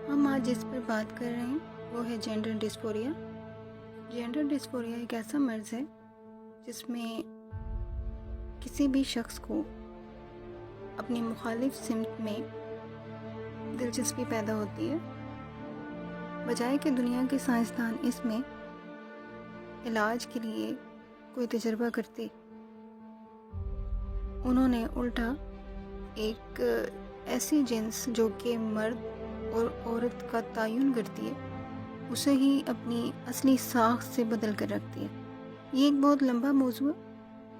हम आज जिस पर बात कर रहे हैं वो है जेंडर डिस्फोरिया। जेंडर डिस्फोरिया एक ऐसा मर्ज है जिसमें किसी भी शख्स को अपनी मुखालिफ सिमत में दिलचस्पी पैदा होती है, बजाय कि दुनिया के साइंसदान इसमें इलाज के लिए कोई तजर्बा करते, उन्होंने उल्टा एक ऐसी जिन्स जो कि मर्द और औरत का तायुन करती है उसे ही अपनी असली साख से बदल कर रखती है। ये एक बहुत लंबा मौजू है,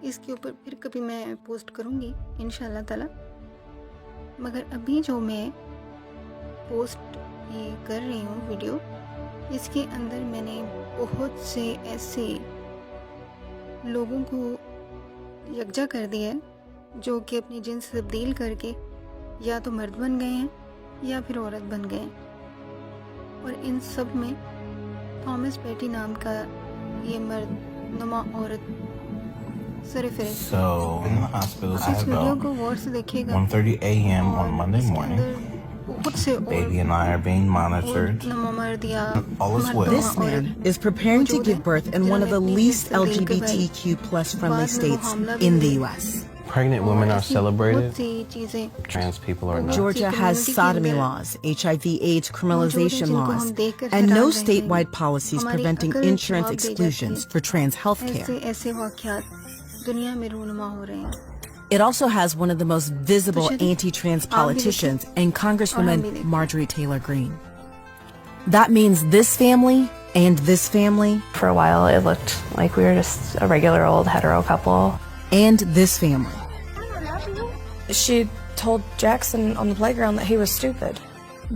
इसके ऊपर फिर कभी मैं पोस्ट करूँगी इंशाल्लाह ताला। मगर अभी जो मैं पोस्ट ये कर रही हूँ वीडियो, इसके अंदर मैंने बहुत से ऐसे लोगों को यकजा कर दिया है जो कि अपनी जिन्स तब्दील करके या तो मर्द बन गए हैं या फिर औरत बन गए हैं। और इन सब में थॉमस पेटी नाम का ये मर्द नुमा औरत सरफहरिस्त। So in the hospital, I इस have वीडियो about को गौर से देखिएगा। 1:30 a.m. on Monday morning. बहुत से Baby and I are being monitored. All is well. This man is preparing to give birth in one of the least LGBTQ plus friendly states in the U.S. Pregnant women are celebrated. Trans people are not. Georgia has sodomy laws, HIV/AIDS criminalization laws, and no statewide policies preventing insurance exclusions for trans health care. It also has one of the most visible anti-trans politicians and Congresswoman Marjorie Taylor Greene. That means this family and this family. For a while, it looked like we were just a regular old hetero couple. And this family. She told Jackson on the playground that he was stupid.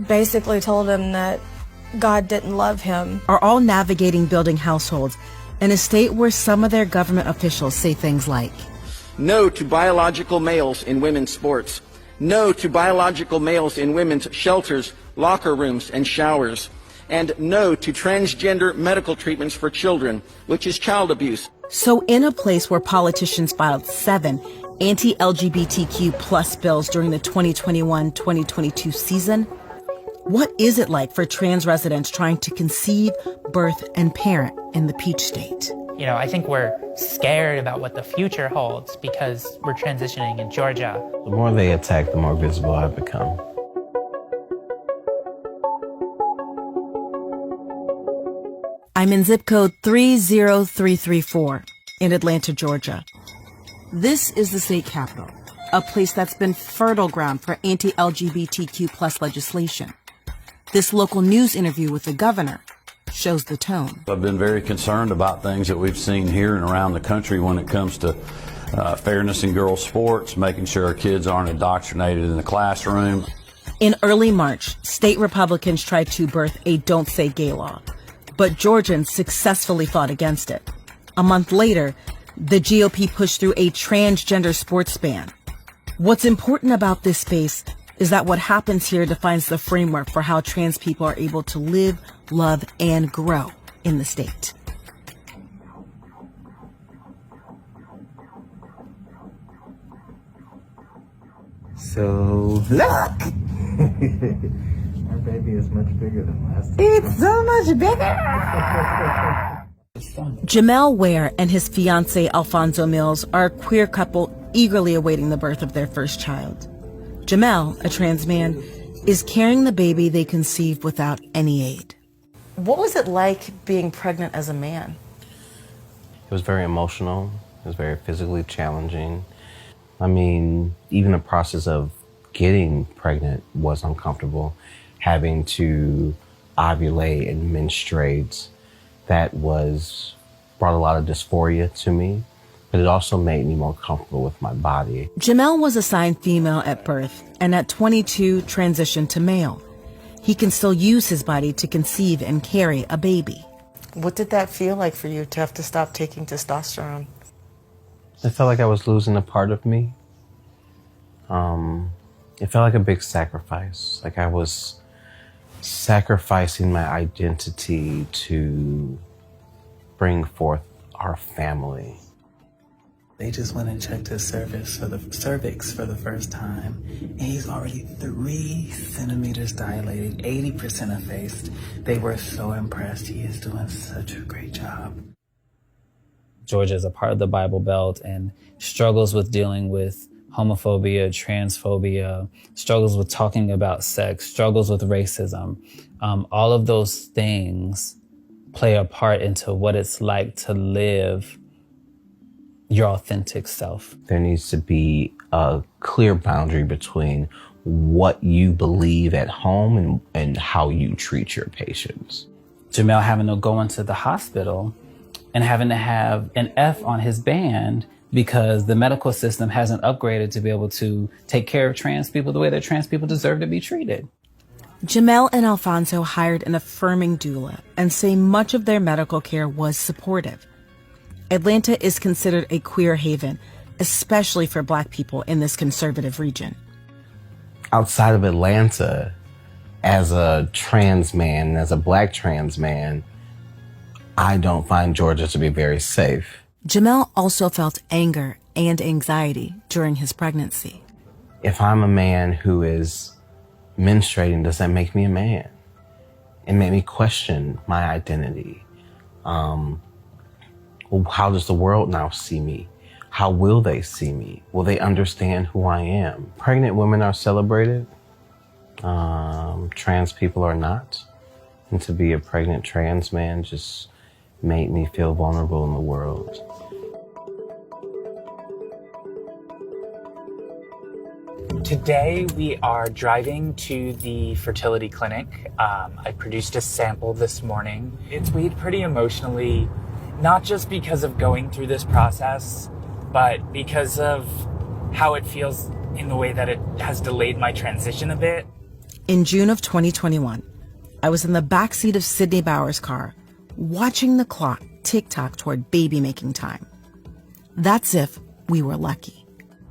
Basically told him that God didn't love him. Are all navigating building households in a state where some of their government officials say things like, no to biological males in women's sports. No to biological males in women's shelters, locker rooms, and showers. And no to transgender medical treatments for children, which is child abuse. So in a place where politicians filed 7 anti-LGBTQ plus bills during the 2021-2022 season, what is it like for trans residents trying to conceive, birth, and parent in the Peach State? You know, I think we're scared about what the future holds because we're transitioning in Georgia. The more they attack, the more visible I become. I'm in zip code 30334 in Atlanta, Georgia. This is the state capital, a place that's been fertile ground for anti-LGBTQ plus legislation. This local news interview with the governor shows the tone. I've been very concerned about things that we've seen here and around the country when it comes to fairness in girls' sports, making sure our kids aren't indoctrinated in the classroom. In early March, state Republicans tried to birth a Don't Say Gay law, but Georgians successfully fought against it. A month later, the GOP pushed through a transgender sports ban. What's important about this space is that what happens here defines the framework for how trans people are able to live, love, and grow in the state. So look! Our baby is much bigger than last time. It's so much bigger! Jamel Ware and his fiancé Alfonso Mills are a queer couple eagerly awaiting the birth of their first child. Jamel, a trans man, is carrying the baby they conceived without any aid. What was it like being pregnant as a man? It was very emotional. It was very physically challenging. I mean, even the process of getting pregnant was uncomfortable. Having to ovulate and menstruate, that brought a lot of dysphoria to me, but it also made me more comfortable with my body. Jamel was assigned female at birth and at 22 transitioned to male. He can still use his body to conceive and carry a baby. What did that feel like for you to have to stop taking testosterone? It felt like I was losing a part of me. It felt like a big sacrifice. Like I was sacrificing my identity to bring forth our family. They just went and checked his cervix for the first time, and he's already 3 centimeters dilated, 80% effaced. They were so impressed. He is doing such a great job. Georgia is a part of the Bible Belt and struggles with dealing with homophobia, transphobia, struggles with talking about sex, struggles with racism. All of those things play a part into what it's like to live your authentic self. There needs to be a clear boundary between what you believe at home and how you treat your patients. Jamel having to go into the hospital and having to have an F on his band because the medical system hasn't upgraded to be able to take care of trans people the way that trans people deserve to be treated. Jamel and Alfonso hired an affirming doula and say much of their medical care was supportive. Atlanta is considered a queer haven, especially for Black people in this conservative region. Outside of Atlanta, as a trans man, as a Black trans man, I don't find Georgia to be very safe. Jamel also felt anger and anxiety during his pregnancy. If I'm a man who is menstruating, does that make me a man? It made me question my identity. How does the world now see me? How will they see me? Will they understand who I am? Pregnant women are celebrated. Trans people are not. And to be a pregnant trans man just made me feel vulnerable in the world. Today we are driving to the fertility clinic. I produced a sample this morning. It's weighed pretty emotionally, not just because of going through this process, but because of how it feels in the way that it has delayed my transition a bit. In June of 2021, I was in the backseat of Sydney Bauer's car, watching the clock tick-tock toward baby-making time. That's if we were lucky.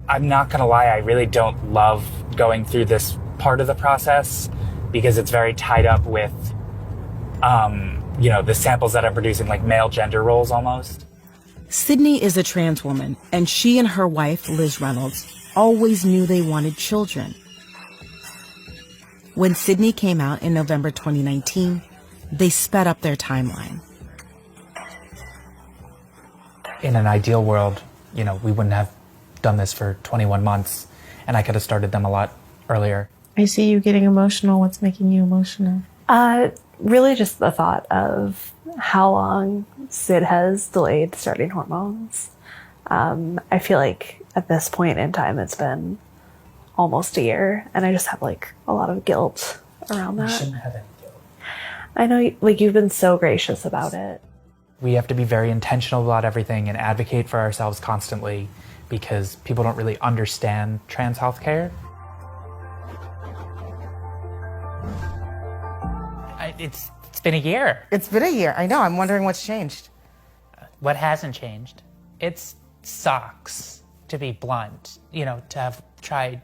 I'm not gonna lie, I really don't love going through this part of the process because it's very tied up with, the samples that I'm producing, like male gender roles almost. Sydney is a trans woman, and she and her wife, Liz Reynolds, always knew they wanted children. When Sydney came out in November 2019, they sped up their timeline. In an ideal world, we wouldn't have done this for 21 months, and I could have started them a lot earlier. I see you getting emotional. What's making you emotional? Really just the thought of how long Sid has delayed starting hormones. I feel like at this point in time, it's been almost a year, and I just have a lot of guilt around that. You shouldn't have any guilt. I know, you've been so gracious about it. We have to be very intentional about everything and advocate for ourselves constantly because people don't really understand trans healthcare. It's been a year. It's been a year. I know. I'm wondering what's changed. What hasn't changed? It sucks, to be blunt, to have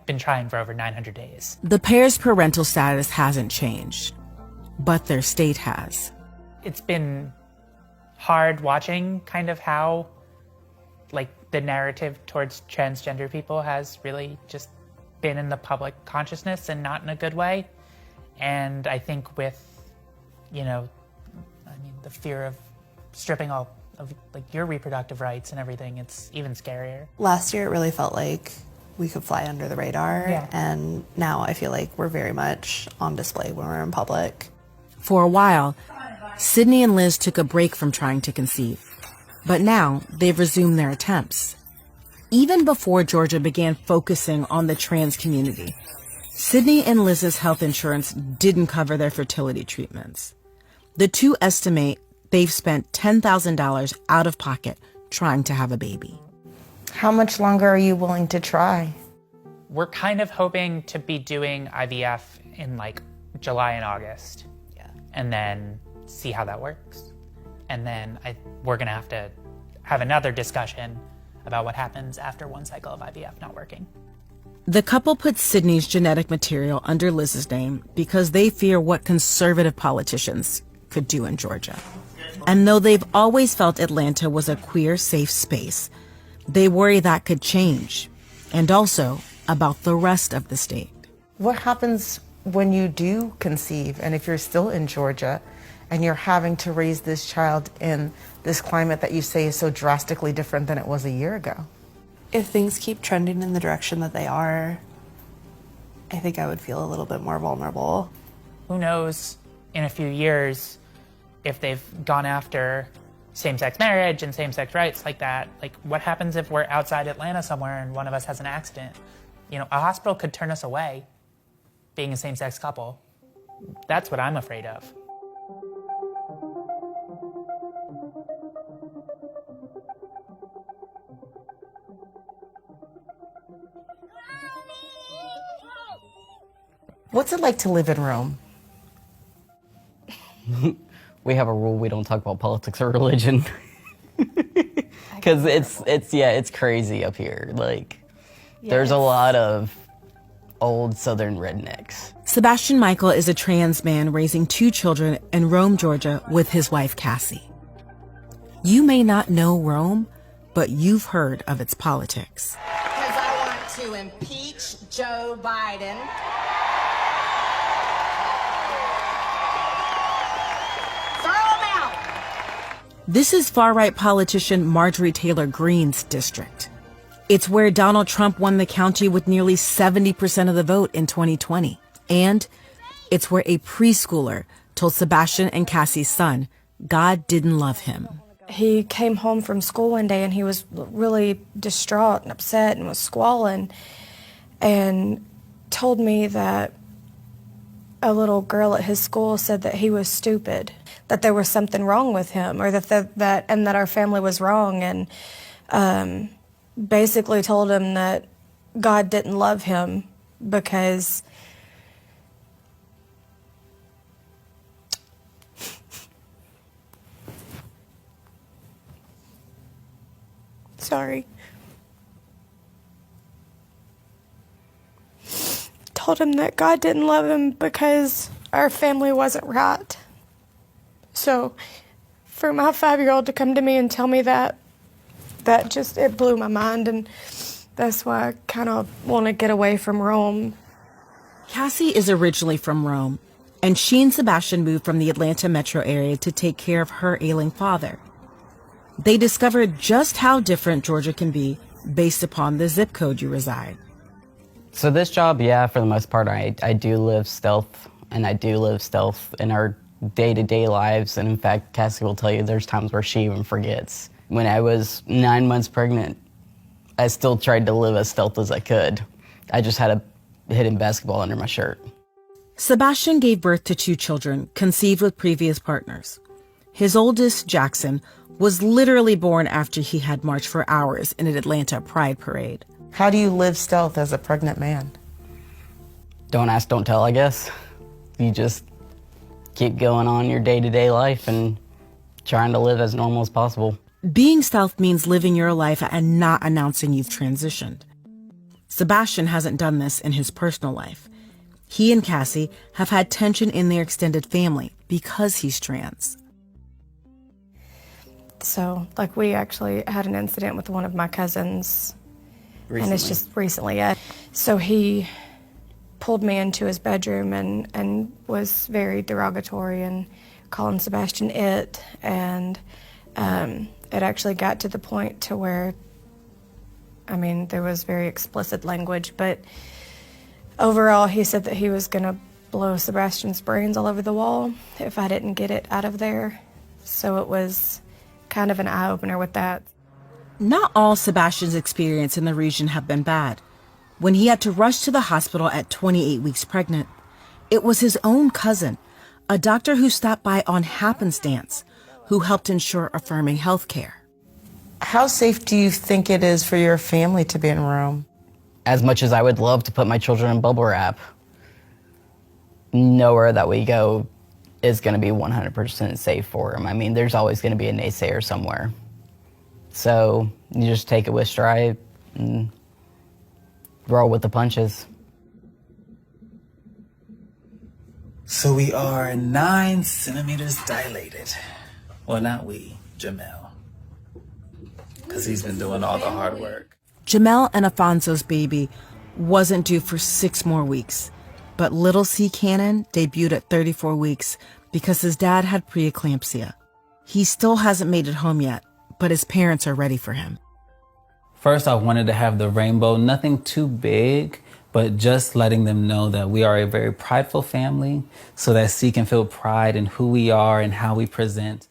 been trying for over 900 days. The pair's parental status hasn't changed, but their state has. It's been hard watching kind of how, the narrative towards transgender people has really just been in the public consciousness and not in a good way. And I think with, the fear of stripping all of your reproductive rights and everything, it's even scarier. Last year, it really felt like we could fly under the radar. Yeah. And now I feel like we're very much on display when we're in public. For a while, Sydney and Liz took a break from trying to conceive, but now they've resumed their attempts. Even before Georgia began focusing on the trans community, Sydney and Liz's health insurance didn't cover their fertility treatments. The two estimate they've spent $10,000 out of pocket trying to have a baby. How much longer are you willing to try? We're kind of hoping to be doing IVF in July and August. Yeah. And then see how that works. And then we're gonna have to have another discussion about what happens after one cycle of IVF not working. The couple put Sydney's genetic material under Liz's name because they fear what conservative politicians could do in Georgia. And though they've always felt Atlanta was a queer, safe space, They worry that could change, and also about the rest of the state. What happens when you do conceive, and if you're still in Georgia, and you're having to raise this child in this climate that you say is so drastically different than it was a year ago? If things keep trending in the direction that they are, I think I would feel a little bit more vulnerable. Who knows in a few years if they've gone after same-sex marriage and same-sex rights like that. Like, what happens if we're outside Atlanta somewhere and one of us has an accident? You know, a hospital could turn us away being a same-sex couple. That's what I'm afraid of. What's it like to live in Rome? We have a rule: we don't talk about politics or religion. Because it's crazy up here. Like, there's a lot of old Southern rednecks. Sebastian Michael is a trans man raising 2 children in Rome, Georgia, with his wife, Cassie. You may not know Rome, but you've heard of its politics. Because I want to impeach Joe Biden. This is far-right politician Marjorie Taylor Greene's district. It's where Donald Trump won the county with nearly 70% of the vote in 2020. And it's where a preschooler told Sebastian and Cassie's son God didn't love him. He came home from school one day and he was really distraught and upset and was squalling and told me that a little girl at his school said that he was stupid, that there was something wrong with him, or that our family was wrong, and basically told him that God didn't love him because told him that God didn't love him because our family wasn't right. So for my 5-year-old to come to me and tell me that just, it blew my mind, and that's why I kind of want to get away from Rome. Cassie is originally from Rome, and she and Sebastian moved from the Atlanta metro area to take care of her ailing father. They discovered just how different Georgia can be based upon the zip code you reside. So this job, yeah, for the most part, I do live stealth, and I do live stealth in our day-to-day lives. And in fact, Cassie will tell you there's times where she even forgets. When I was 9 months pregnant, I still tried to live as stealth as I could. I just had a hidden basketball under my shirt. Sebastian gave birth to 2 children conceived with previous partners. His oldest, Jackson, was literally born after he had marched for hours in an Atlanta pride parade. How do you live stealth as a pregnant man? Don't ask, don't tell, I guess. You just keep going on your day-to-day life and trying to live as normal as possible. Being stealth means living your life and not announcing you've transitioned. Sebastian hasn't done this in his personal life. He and Cassie have had tension in their extended family because he's trans. So, like, we actually had an incident with one of my cousins. Recently. And it's just recently, yeah. So he pulled me into his bedroom and was very derogatory and calling Sebastian it. And it actually got to the point to where, I mean, there was very explicit language, but overall he said that he was going to blow Sebastian's brains all over the wall if I didn't get it out of there. So it was kind of an eye-opener with that. Not all Sebastian's experience in the region have been bad. When he had to rush to the hospital at 28 weeks pregnant, it was his own cousin, a doctor who stopped by on happenstance, who helped ensure affirming health care. How safe do you think it is for your family to be in Rome? As much as I would love to put my children in bubble wrap, nowhere that we go is going to be 100% safe for them. I mean, there's always going to be a naysayer somewhere. So you just take it with stride and roll with the punches. So we are 9 centimeters dilated. Well, not we, Jamel. because he's been doing all the hard work. Jamel and Afonso's baby wasn't due for 6 more weeks, but little C. Cannon debuted at 34 weeks because his dad had preeclampsia. He still hasn't made it home yet, but his parents are ready for him. First, I wanted to have the rainbow, nothing too big, but just letting them know that we are a very prideful family so that C can feel pride in who we are and how we present.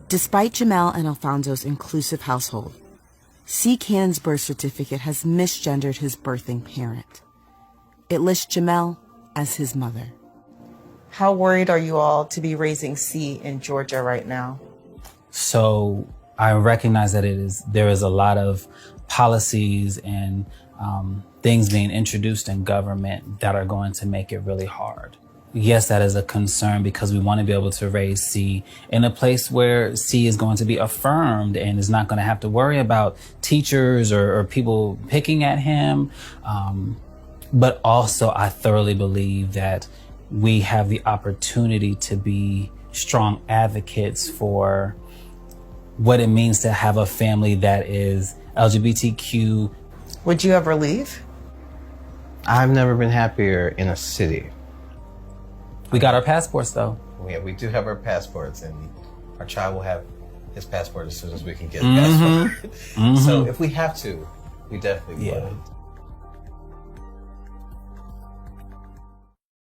Despite Jamel and Alfonso's inclusive household, C. Cannon's birth certificate has misgendered his birthing parent. It lists Jamel as his mother. How worried are you all to be raising C in Georgia right now? So I recognize that there is a lot of policies and things being introduced in government that are going to make it really hard. Yes, that is a concern because we want to be able to raise C in a place where C is going to be affirmed and is not going to have to worry about teachers or people picking at him. But also, I thoroughly believe that we have the opportunity to be strong advocates for what it means to have a family that is LGBTQ. Would you ever leave? I've never been happier in a city. We got our passports, though. Yeah, we do have our passports, and our child will have his passport as soon as we can get a passport. So if we have to, we definitely would.